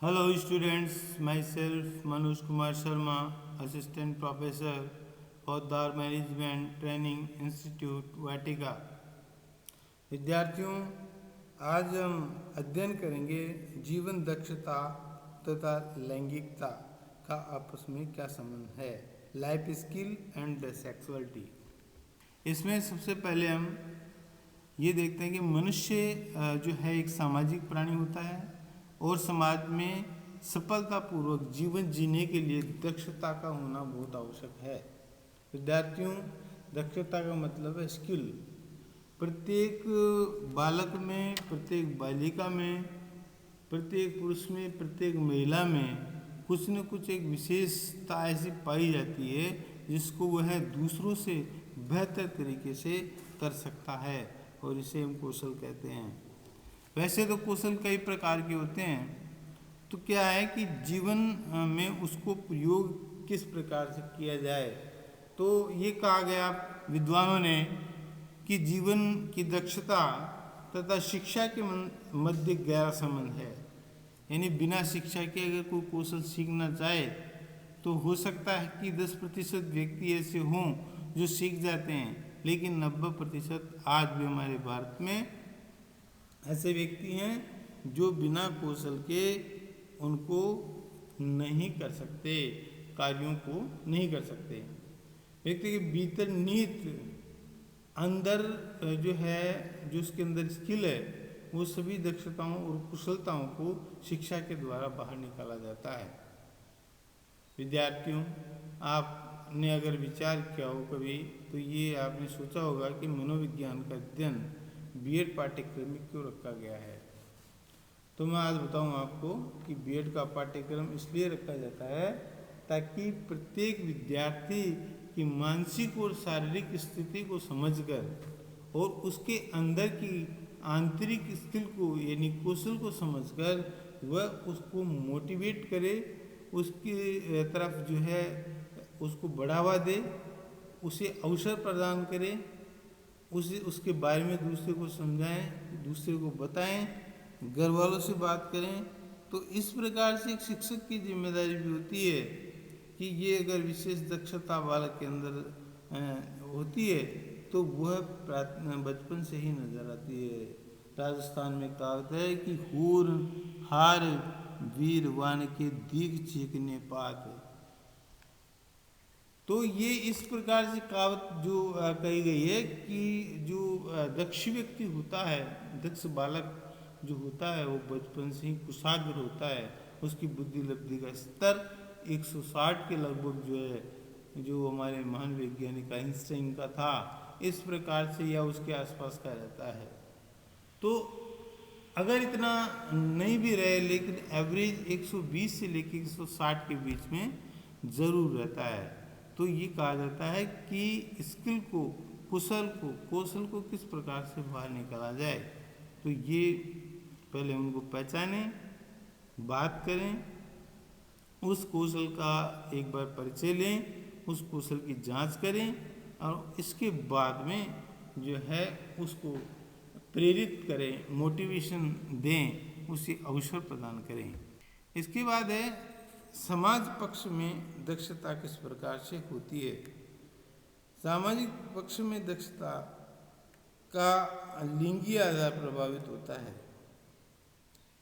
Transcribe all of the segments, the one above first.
Hello students, myself Manoj Kumar Sharma, Assistant Professor for Dar Management Training Institute, वाटिका। विद्यार्थियों, आज हम अध्ययन करेंगे जीवन दक्षता तथा लैंगिकता का आपस में क्या संबंध है, लाइफ स्किल एंड सेक्सुअलिटी। इसमें सबसे पहले हम ये देखते हैं कि मनुष्य जो है एक सामाजिक प्राणी होता है और समाज में सफलतापूर्वक जीवन जीने के लिए दक्षता का होना बहुत आवश्यक है। विद्यार्थियों, दक्षता का मतलब है स्किल। प्रत्येक बालक में, प्रत्येक बालिका में, प्रत्येक पुरुष में, प्रत्येक महिला में कुछ न कुछ एक विशेषता ऐसी पाई जाती है जिसको वह दूसरों से बेहतर तरीके से कर सकता है और इसे हम कौशल कहते हैं। वैसे तो कौशल कई प्रकार के होते हैं, तो क्या है कि जीवन में उसको प्रयोग किस प्रकार से किया जाए। तो ये कहा गया विद्वानों ने कि जीवन की दक्षता तथा शिक्षा के मध्य गहरा संबंध है। यानी बिना शिक्षा के अगर कोई कौशल सीखना चाहे तो हो सकता है कि 10% व्यक्ति ऐसे हों जो सीख जाते हैं, लेकिन 90% आज भी हमारे भारत में ऐसे व्यक्ति हैं जो बिना कौशल के उनको नहीं कर सकते, कार्यों को नहीं कर सकते। व्यक्ति के भीतर निहित अंदर जो है, जो उसके अंदर स्किल है, वो सभी दक्षताओं और कुशलताओं को शिक्षा के द्वारा बाहर निकाला जाता है। विद्यार्थियों, आपने अगर विचार किया हो कभी, तो ये आपने सोचा होगा कि मनोविज्ञान का अध्ययन बीएड पाठ्यक्रम में क्यों रखा गया है। तो मैं आज बताऊं आपको कि बीएड का पाठ्यक्रम इसलिए रखा जाता है ताकि प्रत्येक विद्यार्थी की मानसिक और शारीरिक स्थिति को समझकर और उसके अंदर की आंतरिक स्किल को यानी कौशल को समझकर वह उसको मोटिवेट करे, उसकी तरफ जो है उसको बढ़ावा दे, उसे अवसर प्रदान करें, उसे उसके बारे में दूसरे को समझाएं, दूसरे को बताएं, घर वालों से बात करें। तो इस प्रकार से एक शिक्षक की जिम्मेदारी भी होती है कि ये अगर विशेष दक्षता बालक के अंदर होती है तो वह बचपन से ही नजर आती है। राजस्थान में कहावत है कि हूर हार वीर वान के दीग चीकने पात। तो ये इस प्रकार से कहावत जो कही गई है कि जो दक्ष व्यक्ति होता है, दक्ष बालक जो होता है, वो बचपन से ही कुशाग्र होता है। उसकी बुद्धि लब्धि का स्तर 160 के लगभग जो है, जो हमारे महान वैज्ञानिक आइंस्टाइन का था, इस प्रकार से या उसके आसपास का रहता है। तो अगर इतना नहीं भी रहे, लेकिन एवरेज 120 से लेकर 160 के बीच में ज़रूर रहता है। तो ये कहा जाता है कि स्किल को, कुशल को, कौशल को किस प्रकार से बाहर निकाला जाए। तो ये पहले उनको पहचानें, बात करें, उस कौशल का एक बार परिचय लें, उस कौशल की जांच करें और इसके बाद में जो है उसको प्रेरित करें, मोटिवेशन दें, उसे अवसर प्रदान करें। इसके बाद है समाज पक्ष में दक्षता किस प्रकार से होती है। सामाजिक पक्ष में दक्षता का लिंगीय आधार प्रभावित होता है,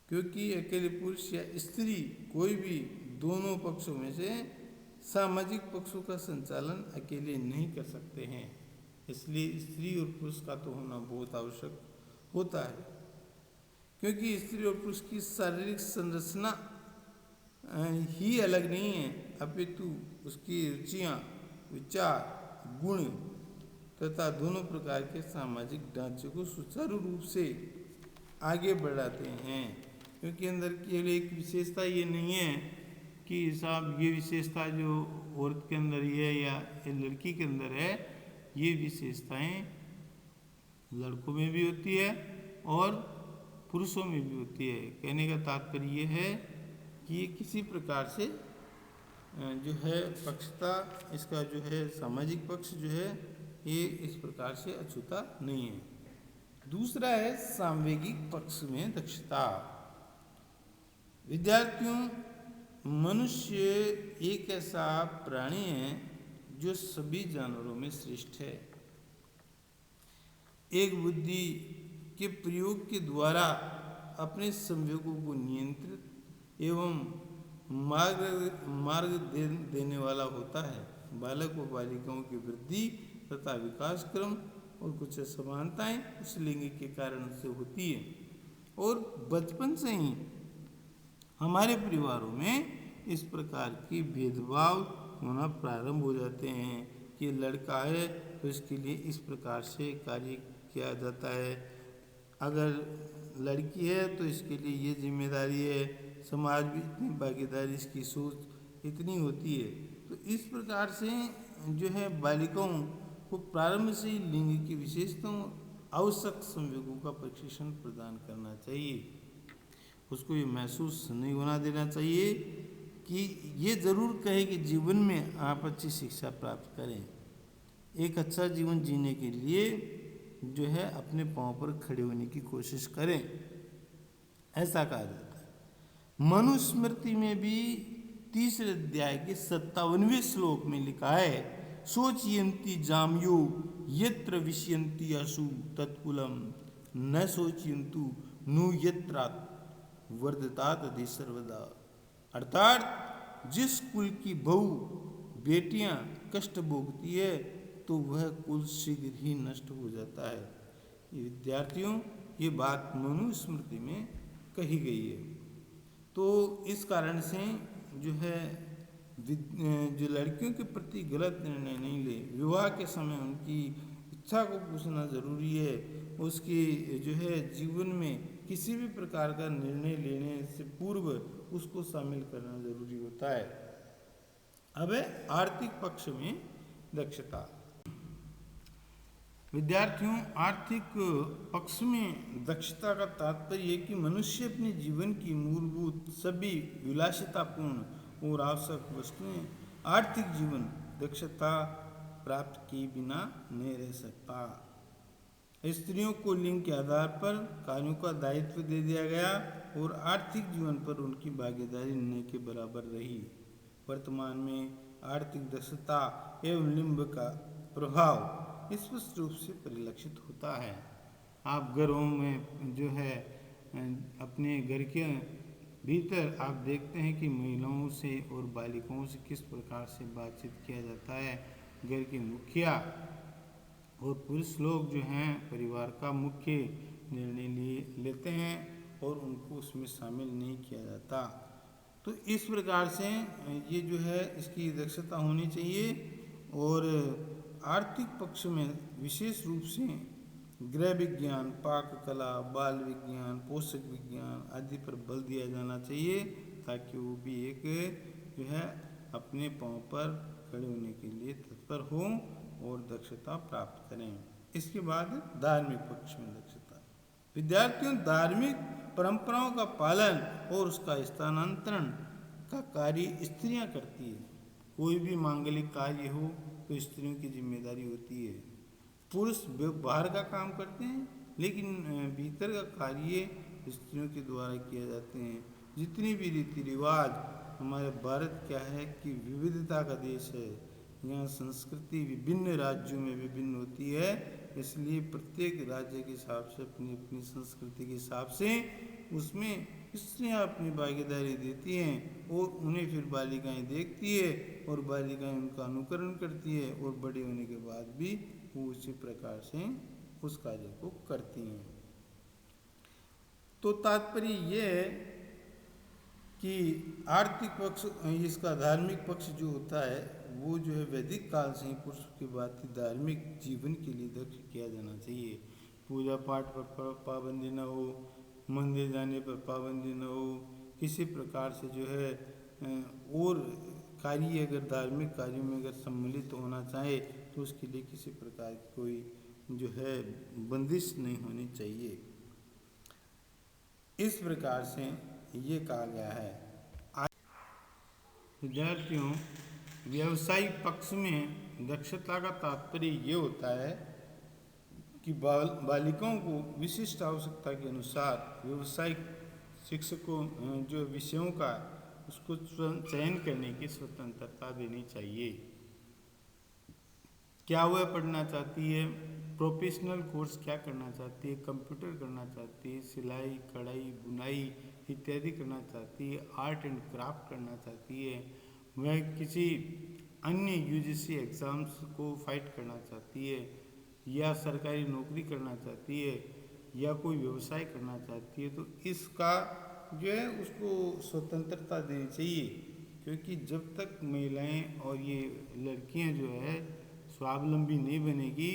क्योंकि अकेले पुरुष या स्त्री कोई भी दोनों पक्षों में से सामाजिक पक्षों का संचालन अकेले नहीं कर सकते हैं। इसलिए स्त्री और पुरुष का तो होना बहुत आवश्यक होता है, क्योंकि स्त्री और पुरुष की शारीरिक संरचना ही अलग नहीं है, अपितु उसकी रुचियाँ, विचार, गुण तथा दोनों प्रकार के सामाजिक ढांचे को सुचारू रूप से आगे बढ़ाते हैं। क्योंकि अंदर केवल एक विशेषता ये नहीं है कि साहब ये विशेषता जो औरत के अंदर ही है या लड़की के अंदर है, ये विशेषताएं लड़कों में भी होती है और पुरुषों में भी होती है। कहने का तात्पर्य ये है कि ये किसी प्रकार से जो है पक्षता, इसका जो है सामाजिक पक्ष जो है, ये इस प्रकार से अछूता नहीं है। दूसरा है सांवेगिक पक्ष में दक्षता। विद्यार्थियों, मनुष्य एक ऐसा प्राणी है जो सभी जानवरों में श्रेष्ठ है। एक बुद्धि के प्रयोग के द्वारा अपने संवेगों को नियंत्रित एवं मार्ग देने वाला होता है। बालक व बालिकाओं की वृद्धि तथा विकास क्रम और कुछ असमानताएं उस लिंग के कारण से होती है और बचपन से ही हमारे परिवारों में इस प्रकार की भेदभाव होना प्रारंभ हो जाते हैं कि लड़का है तो इसके लिए इस प्रकार से कार्य किया जाता है, अगर लड़की है तो इसके लिए ये जिम्मेदारी है, समाज भी इतनी भागीदारी, इसकी सोच इतनी होती है। तो इस प्रकार से जो है बालिकाओं को प्रारंभ से ही लिंग की विशेषताओं आवश्यक संवेगों का प्रशिक्षण प्रदान करना चाहिए। उसको ये महसूस नहीं होना देना चाहिए कि ये ज़रूर कहे कि जीवन में आप अच्छी शिक्षा प्राप्त करें, एक अच्छा जीवन जीने के लिए जो है अपने पाँव पर खड़े होने की कोशिश करें, ऐसा कहा जाता है। मनुस्मृति में भी 3 अध्याय के 57वें श्लोक में लिखा है, शोचयन्ति जाम्यो यत्र विष्यन्ति असु तत्कुलम न शोचयन्तु नु यत्रात् वर्धतात अधि सर्वदा। अर्थात जिस कुल की बहू बेटियां कष्ट भोगती है तो वह कुल शीघ्र ही नष्ट हो जाता है। ये विद्यार्थियों, ये बात मनुस्मृति में कही गई है। तो इस कारण से जो है जो लड़कियों के प्रति गलत निर्णय नहीं ले, विवाह के समय उनकी इच्छा को पूछना जरूरी है, उसकी जो है जीवन में किसी भी प्रकार का निर्णय लेने से पूर्व उसको शामिल करना जरूरी होता है। अब है आर्थिक पक्ष में दक्षता। विद्यार्थियों, आर्थिक पक्ष में दक्षता का तात्पर्य है कि मनुष्य अपने जीवन की मूलभूत सभी विलासितापूर्ण और आवश्यक वस्तुएं आर्थिक जीवन दक्षता प्राप्त किए बिना नहीं रह सकता। स्त्रियों को लिंग के आधार पर कार्यों का दायित्व दे दिया गया और आर्थिक जीवन पर उनकी भागीदारी न के बराबर रही। वर्तमान में आर्थिक दक्षता एवं लिंग का प्रभाव स्पष्ट रूप से परिलक्षित होता है। आप घरों में जो है अपने घर के भीतर आप देखते हैं कि महिलाओं से और बालिकाओं से किस प्रकार से बातचीत किया जाता है। घर के मुखिया और पुरुष लोग जो हैं परिवार का मुख्य निर्णय लेते हैं और उनको उसमें शामिल नहीं किया जाता। तो इस प्रकार से ये जो है इसकी दक्षता होनी चाहिए। और आर्थिक पक्ष में विशेष रूप से गृह विज्ञान, पाक कला, बाल विज्ञान, पोषक विज्ञान आदि पर बल दिया जाना चाहिए ताकि वो भी एक जो है अपने पाँव पर खड़े होने के लिए तत्पर हों और दक्षता प्राप्त करें। इसके बाद धार्मिक पक्ष में दक्षता। विद्यार्थियों, धार्मिक परंपराओं का पालन और उसका स्थानांतरण का कार्य स्त्रियां करती है। कोई भी मांगलिक कार्य हो तो स्त्रियों की जिम्मेदारी होती है। पुरुष बाहर का काम करते हैं लेकिन भीतर का कार्य स्त्रियों के द्वारा किए जाते हैं। जितनी भी रीति रिवाज, हमारे भारत क्या है कि विविधता का देश है, यहाँ संस्कृति विभिन्न राज्यों में विभिन्न होती है, इसलिए प्रत्येक राज्य के हिसाब से अपनी अपनी संस्कृति के हिसाब से उसमें स्त्रियाँ अपनी भागीदारी देती हैं और उन्हें फिर बालिकाएं देखती है और बालिकाएं उनका अनुकरण करती है और बड़े होने के बाद भी वो उसी प्रकार से उस कार्य को करती हैं। तो तात्पर्य ये है कि आर्थिक पक्ष, इसका धार्मिक पक्ष जो होता है वो जो है वैदिक काल से ही पुरुष की बात धार्मिक जीवन के लिए दक्ष किया जाना चाहिए। पूजा पाठ पर पाबंदी न हो, मंदिर जाने पर पाबंदी न हो, किसी प्रकार से जो है और कार्य अगर धार्मिक कार्यों में अगर सम्मिलित होना चाहे तो उसके लिए किसी प्रकार की कोई जो है बंदिश नहीं होनी चाहिए। इस प्रकार से ये कहा गया है। विद्यार्थियों, व्यावसायिक पक्ष में दक्षता का तात्पर्य ये होता है कि बालिकाओं को विशिष्ट आवश्यकता के अनुसार व्यावसायिक शिक्षकों जो विषयों का उसको चयन करने की स्वतंत्रता देनी चाहिए। क्या वह पढ़ना चाहती है, प्रोफेशनल कोर्स क्या करना चाहती है, कंप्यूटर करना चाहती है, सिलाई कढ़ाई बुनाई इत्यादि करना चाहती है, आर्ट एंड क्राफ्ट करना चाहती है, वह किसी अन्य यूजीसी एग्ज़ाम्स को फाइट करना चाहती है, या सरकारी नौकरी करना चाहती है, या कोई व्यवसाय करना चाहती है, तो इसका जो है उसको स्वतंत्रता देनी चाहिए। क्योंकि जब तक महिलाएं और ये लड़कियां जो है स्वावलंबी नहीं बनेगी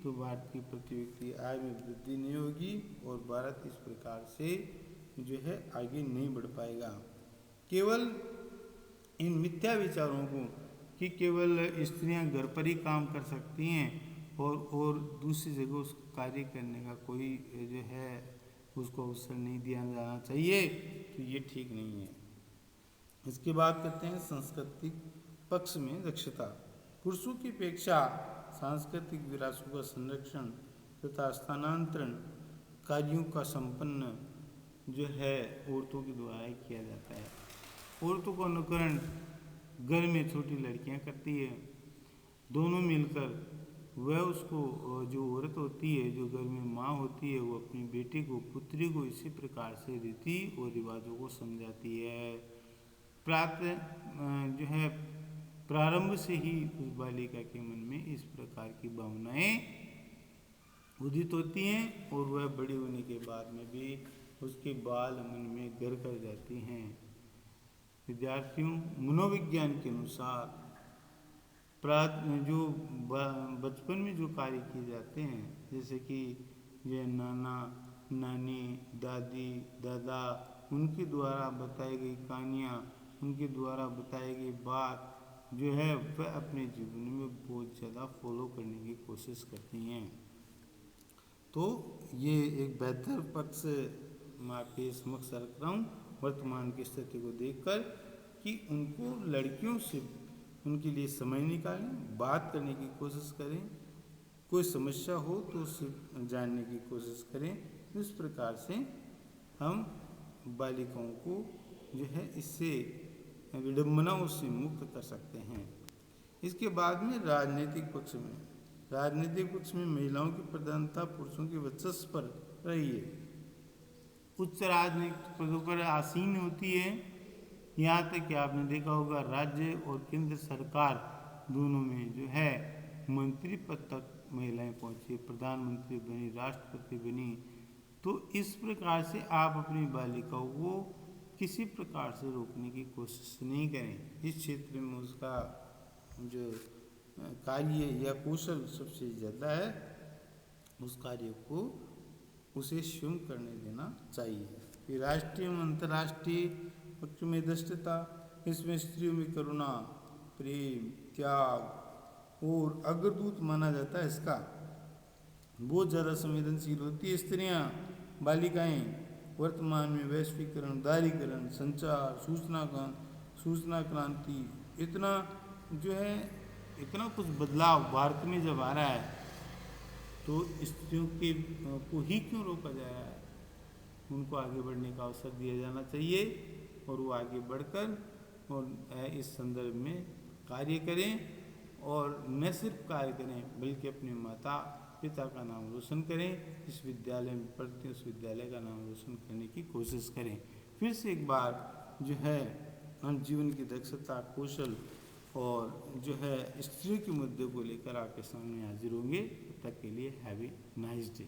तो भारत की प्रति व्यक्ति आय में वृद्धि नहीं होगी और भारत इस प्रकार से जो है आगे नहीं बढ़ पाएगा। केवल इन मिथ्या विचारों को कि केवल स्त्रियां घर पर ही काम कर सकती हैं और दूसरी जगह उस कार्य करने का कोई जो है उसको अवसर नहीं दिया जाना चाहिए, तो ये ठीक नहीं है। इसके बाद कहते हैं सांस्कृतिक पक्ष में दक्षता। पुरुषों की अपेक्षा सांस्कृतिक विरासतों का संरक्षण तथा स्थानांतरण कार्यों का संपन्न जो है औरतों के द्वारा किया जाता है। औरतों का अनुकरण घर में छोटी लड़कियां करती है, दोनों मिलकर वह उसको जो औरत होती है जो घर में माँ होती है वो अपनी बेटी को पुत्री को इसी प्रकार से रीति और रिवाजों को समझाती है। जो है प्रारंभ से ही उस बालिका के मन में इस प्रकार की भावनाएं उदित होती हैं और वह बड़ी होने के बाद में भी उसके बाल मन में घर कर जाती हैं। विद्यार्थियों, मनोविज्ञान के अनुसार जो बचपन में जो कार्य किए जाते हैं जैसे कि ये नाना नानी दादी दादा उनके द्वारा बताई गई कहानियाँ, उनके द्वारा बताई गई बात जो है वह अपने जीवन में बहुत ज़्यादा फॉलो करने की कोशिश करती हैं। तो ये एक बेहतर पक्ष मैं आपके समक्ष रख रहा हूँ वर्तमान की स्थिति को देखकर कि उनको लड़कियों से उनके लिए समय निकालें, बात करने की कोशिश करें, कोई समस्या हो तो उसे जानने की कोशिश करें। इस प्रकार से हम बालिकाओं को जो है इससे विडम्बनाओं से मुक्त कर सकते हैं। इसके बाद में राजनीतिक पक्ष में, राजनीतिक पक्ष में महिलाओं की प्रधानता पुरुषों के वर्चस्व पर रही है। उच्च राजनीतिक पदों पर आसीन होती है। यहाँ तक कि आपने देखा होगा राज्य और केंद्र सरकार दोनों में जो है मंत्री पद तक महिलाएं पहुँची, प्रधानमंत्री बनी, राष्ट्रपति बनी। तो इस प्रकार से आप अपनी बालिकाओं को किसी प्रकार से रोकने की कोशिश नहीं करें। इस क्षेत्र में उसका जो कार्य या कौशल सबसे ज़्यादा है उस कार्य को उसे स्वयं करने देना चाहिए। फिर राष्ट्रीय एवं अंतर्राष्ट्रीय पक्ष में दृष्टता, इसमें स्त्रियों में करुणा, प्रेम, त्याग और अग्रदूत माना जाता है। इसका बहुत ज़्यादा संवेदनशील होती है स्त्रियाँ, बालिकाएं। वर्तमान में वैश्वीकरण, उदारीकरण, संचार, सूचना क्रांति, इतना जो है इतना कुछ बदलाव भारत में जब आ रहा है तो स्त्रियों के को ही क्यों रोका जा रहा है? उनको आगे बढ़ने का अवसर दिया जाना चाहिए और वो आगे बढ़कर और इस संदर्भ में कार्य करें और न सिर्फ कार्य करें बल्कि अपने माता पिता का नाम रोशन करें। इस विद्यालय में पढ़ते उस विद्यालय का नाम रोशन करने की कोशिश करें। फिर से एक बार जो है हम जीवन की दक्षता, कौशल और जो है स्त्रियों के मुद्दे को लेकर आपके सामने हाजिर होंगे। तब तक के लिए हैव ए नाइस डे।